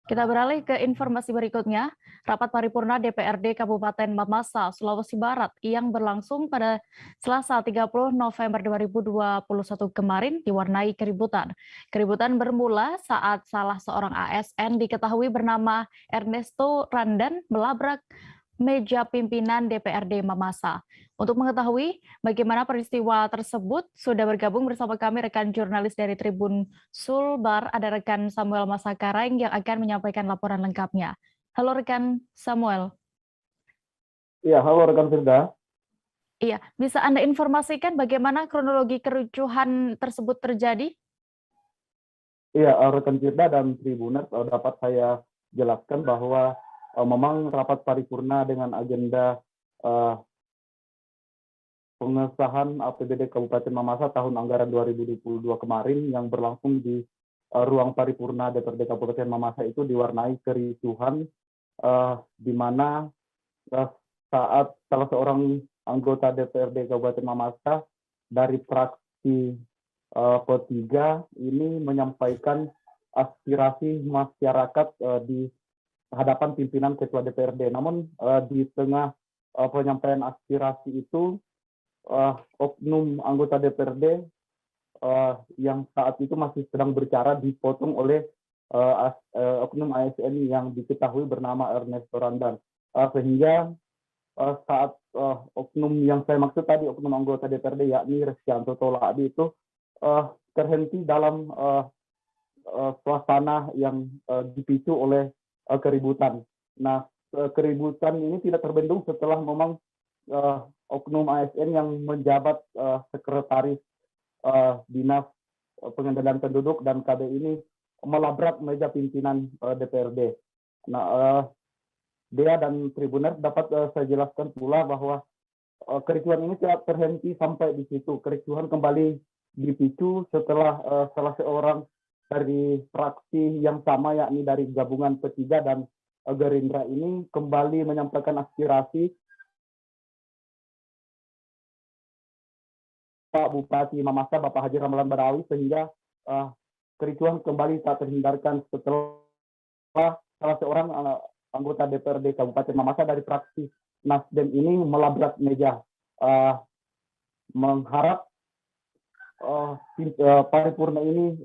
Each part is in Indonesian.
Kita beralih ke informasi berikutnya. Rapat paripurna DPRD Kabupaten Mamasa, Sulawesi Barat yang berlangsung pada Selasa 30 November 2021 kemarin diwarnai keributan. Keributan bermula saat salah seorang ASN diketahui bernama Ernesto Randan melabrak meja pimpinan DPRD Mamasa. Untuk mengetahui bagaimana peristiwa tersebut, sudah bergabung bersama kami rekan jurnalis dari Tribun Sulbar, ada rekan Samuel Masakareng yang akan menyampaikan laporan lengkapnya. Halo rekan Samuel. Iya, halo rekan Firda. Iya, bisa Anda informasikan bagaimana kronologi kericuhan tersebut terjadi? Iya, rekan Firda dan Tribuners dapat saya jelaskan bahwa memang rapat paripurna dengan agenda pengesahan APBD Kabupaten Mamasa tahun anggaran 2022 kemarin yang berlangsung di ruang paripurna DPRD Kabupaten Mamasa itu diwarnai kericuhan di mana saat salah seorang anggota DPRD Kabupaten Mamasa dari fraksi P3 ini menyampaikan aspirasi masyarakat di hadapan pimpinan Ketua DPRD. Namun di tengah penyampaian aspirasi itu, oknum anggota DPRD yang saat itu masih sedang berbicara dipotong oleh oknum ASN yang diketahui bernama Ernesto Randan. Sehingga saat oknum yang saya maksud tadi, oknum anggota DPRD yakni Reskianto Toladi itu terhenti dalam suasana yang dipicu oleh keributan. Nah, keributan ini tidak terbendung setelah memang oknum ASN yang menjabat sekretaris Dinas Pengendalian Penduduk dan KB ini melabrak meja pimpinan DPRD. Nah, Dea dan Tribuners dapat saya jelaskan pula bahwa kericuhan ini tidak terhenti sampai di situ. Kericuhan kembali dipicu setelah salah seorang dari fraksi yang sama yakni dari gabungan P3 dan Gerindra ini kembali menyampaikan aspirasi Pak Bupati Mamasa, Bapak Haji Ramalan Badawi, sehingga kericuhan kembali tak terhindarkan setelah salah seorang anggota DPRD Kabupaten Mamasa dari fraksi Nasdem ini melabrak meja, mengharap paripurna ini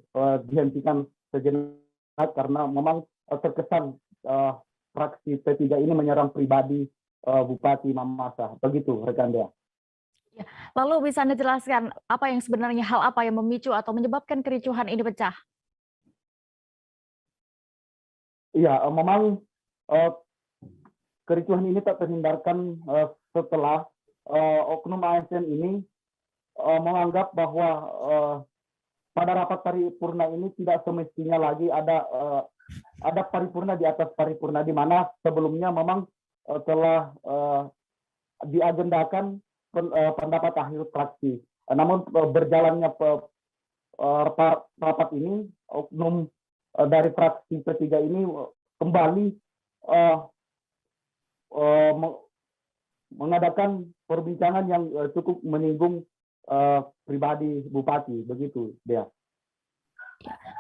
dihentikan sejenak karena memang terkesan fraksi P3 ini menyerang pribadi Bupati Mamasa. Begitu rekan Dea. Lalu bisa Anda jelaskan apa yang sebenarnya hal apa yang memicu atau menyebabkan kericuhan ini pecah? Iya, memang kericuhan ini tak terhindarkan setelah oknum ASN ini menganggap bahwa pada rapat paripurna ini tidak semestinya lagi ada paripurna di atas paripurna, di mana sebelumnya memang telah diagendakan pendapat akhir fraksi. Namun berjalannya rapat ini, oknum dari fraksi P3 ini kembali mengadakan perbincangan yang cukup menyinggung pribadi Bupati, begitu Dea.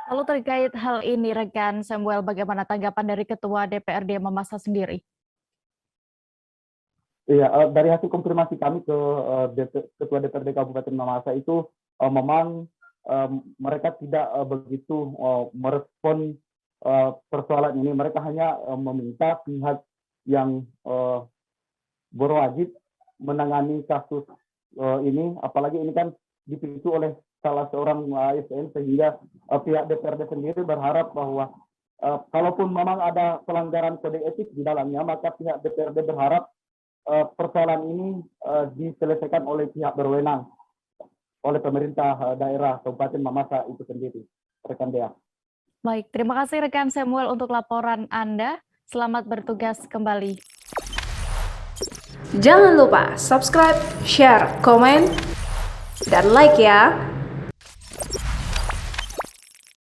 Lalu terkait hal ini, rekan Samuel, bagaimana tanggapan dari Ketua DPRD Mamasa sendiri? Iya, dari hasil konfirmasi kami ke Ketua DPRD Kabupaten Mamasa itu memang mereka tidak begitu merespon persoalan ini. Mereka hanya meminta pihak yang berwajib menangani kasus ini, apalagi ini kan dipicu oleh salah seorang ASN, sehingga pihak DPRD sendiri berharap bahwa kalaupun memang ada pelanggaran kode etik di dalamnya, maka pihak DPRD berharap persoalan ini diselesaikan oleh pihak berwenang, oleh pemerintah daerah Kabupaten Mamasa itu sendiri. Rekan Dea. Baik, terima kasih rekan Samuel untuk laporan Anda. Selamat bertugas kembali. Jangan lupa subscribe, share, komen, dan like ya.